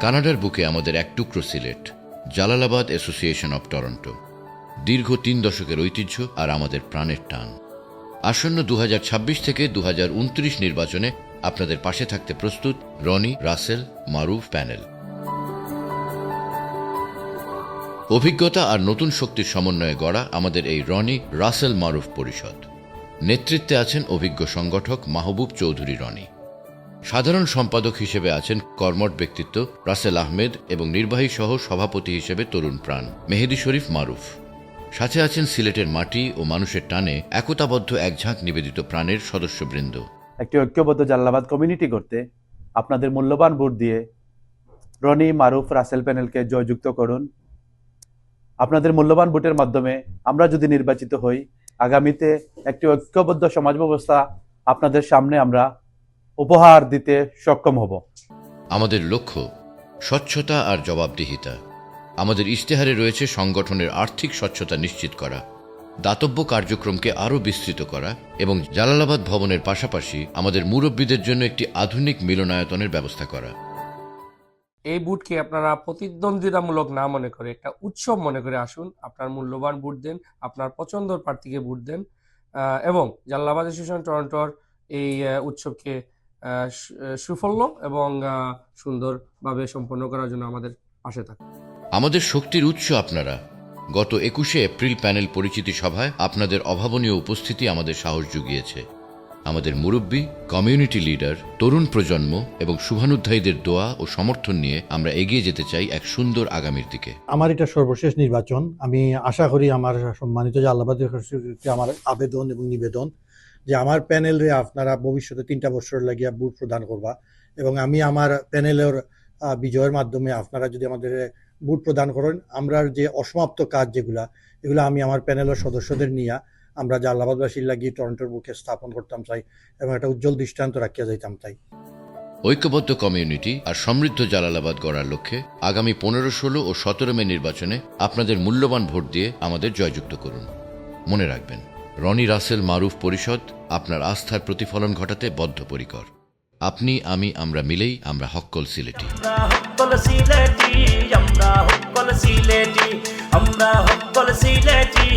কানাডার বুকে আমাদের এক টুকরো Sylhet, Jalalabad association of Toronto. দীর্ঘ ৩ দশকের ঐতিহ্য আর আমাদের প্রাণের টান। আসন্ন ২০২৬ থেকে ২০২৯ নির্বাচনে আপনাদের পাশে থাকতে প্রস্তুত রনি, রাসেল, মারুফ প্যানেল। অভিজ্ঞতা আর নতুন শক্তির সমন্বয়ে গড়া আমাদের এই রনি, রাসেল, মারুফ পরিষদ। নেতৃত্বে আছেন অভিজ্ঞ সংগঠক মাহবুব চৌধুরী রনি। সাধারণ সম্পাদক হিসেবে আছেন কর্মঠ ব্যক্তিত্ব রাসেল আহমেদ এবং নির্বাহী সহ সভাপতি হিসেবে তরুণ প্রাণ মেহেদি শরীফ মারুফ। সাথে আছেন সিলেটের মাটি ও মানুষের টানে একতাবদ্ধ এক ঝাঁক নিবেদিত প্রাণের সদস্যবৃন্দ। একটি ঐক্যবদ্ধ জালালাবাদ কমিউনিটি করতে আপনাদের মূল্যবান ভোট দিয়ে রনি, মারুফ, রাসেল প্যানেলকে জয়যুক্ত করুন। আপনাদের মূল্যবান ভোটের মাধ্যমে আমরা যদি নির্বাচিত হই, আগামীতে একটি ঐক্যবদ্ধ সমাজ ব্যবস্থা আপনাদের সামনে আমরা উপহার দিতে সক্ষম হব। আমাদের লক্ষ্য স্বচ্ছতা আর জবাবদিহিতা। আমাদের ইশতেহারে রয়েছে সংগঠনের আর্থিক স্বচ্ছতা নিশ্চিত করা, দাতব্য কার্যক্রমকে আরও বিস্তৃত করা এবং জালালাবাদ ভবনের পাশাপাশি আমাদের মুরব্বীদের জন্য একটি আধুনিক মিলনায়তনের ব্যবস্থা করা। এই বুটকে আপনারা প্রতিদ্বন্দ্বিতামূলক না মনে করে একটা উৎসব মনে করে আসুন। আপনার মূল্যবান ভোট দেন, আপনার পছন্দের প্রার্থীকে ভোট দেন এবং জালালাবাদ অ্যাসোসিয়েশন টরন্টোর এই উৎসবকে সুফল এবং সুন্দরভাবে সম্পন্ন করার জন্য আমাদের পাশে থাকুন। আমাদের শক্তির উৎস আপনারা। গত ২১শে এপ্রিল প্যানেল পরিচিতি সভায় আপনাদের অভাবনীয় উপস্থিতি আমাদের সাহস জুগিয়েছে। আমাদের মুরব্বী, কমিউনিটি লিডার, তরুণ প্রজন্ম এবং শুভানুধ্যায়ীদের দোয়া ও সমর্থন নিয়ে আমরা এগিয়ে যেতে চাই এক সুন্দর আগামীর দিকে। আমার এটা সর্বশেষ নির্বাচন। আমি আশা করি আমার সম্মানিত জালালাবাদ আমার আবেদন এবং নিবেদন যে আমার প্যানেলে আপনারা ভবিষ্যতে ৩টা বছর লাগিয়া ভোট প্রদান করবা এবং আমি আমার প্যানেলের বিজয়ের মাধ্যমে আপনারা যদি আমাদের ভোট প্রদান করেন, আমরা যে অসমাপ্ত কাজ এগুলো আমি আমার প্যানেলের সদস্যদের নিয়ে আমরা জালালাবাদবাসীর লাগিয়ে টরন্টোর বুকে স্থাপন করতাম চাই এবং একটা উজ্জ্বল দৃষ্টান্ত রাখিয়া যাইতাম চাই। ঐক্যবদ্ধ কমিউনিটি আর সমৃদ্ধ জালালাবাদ গড়ার লক্ষ্যে আগামী ১৫, ১৬ ও ১৭ মে নির্বাচনে আপনাদের মূল্যবান ভোট দিয়ে আমাদের জয়যুক্ত করুন। মনে রাখবেন, রনি, রাসেল, মারুফ পরিষদ আপনার আস্থার প্রতিফলন ঘটাতে বদ্ধপরিকর। আপনি, আমি, আমরা মিলেই আমরা হক্কল সিলেটি। আমরা হক্কল সিলেটি।